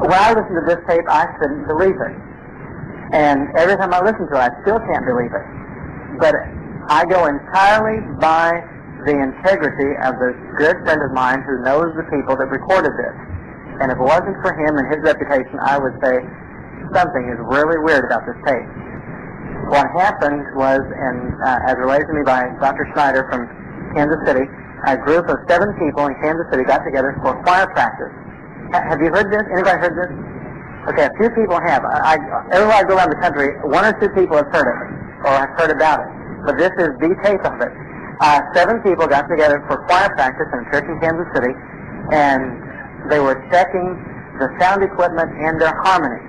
when I listened to this tape, I couldn't believe it. And every time I listen to it, I still can't believe it. But I go entirely by the integrity of the good friend of mine who knows the people that recorded this. And if it wasn't for him and his reputation, I would say something is really weird about this tape. What happened was, as related to me by Dr. Schneider from Kansas City, a group of 7 people in Kansas City got together for choir practice. Have you heard this? Anybody heard this? Okay, a few people have. Everywhere I go around the country, 1 or 2 people have heard it, or have heard about it. But this is the tape of it. 7 people got together for choir practice in a church in Kansas City, and they were checking the sound equipment and their harmony.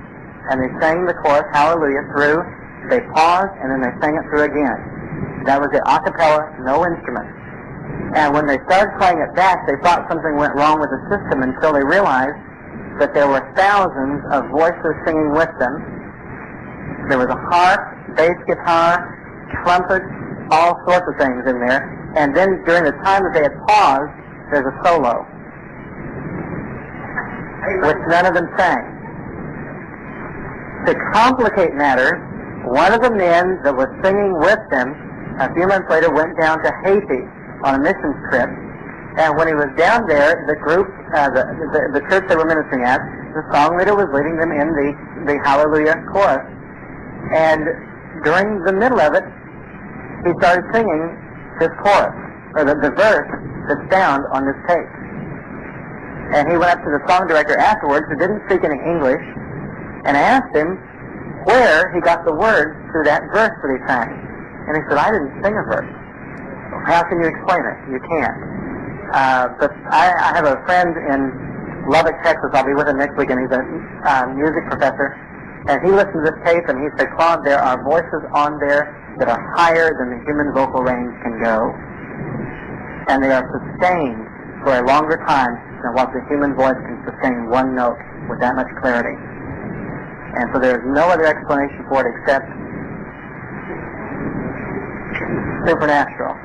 And they sang the chorus, Hallelujah, through. They paused, and then they sang it through again. That was it, a cappella, no instrument. And when they started playing it back, they thought something went wrong with the system until they realized that there were thousands of voices singing with them. There was a harp, bass guitar, trumpet, all sorts of things in there. And then during the time that they had paused, there's a solo, which none of them sang. To complicate matters, one of the men that was singing with them a few months later went down to Haiti on a missions trip. And when he was down there, the group, the church they were ministering at, the song leader was leading them in the Hallelujah chorus. And during the middle of it, he started singing this chorus, or the verse that's found on this tape. And he went up to the song director afterwards, who didn't speak any English, and asked him where he got the words to that verse that he sang. And he said, I didn't sing a verse. How can you explain it? You can't. But I have a friend in Lubbock, Texas. I'll be with him next week, and he's a music professor. And he listened to this tape, and he said, Claude, there are voices on there that are higher than the human vocal range can go. And they are sustained for a longer time than what the human voice can sustain one note with that much clarity. And so there's no other explanation for it except supernatural.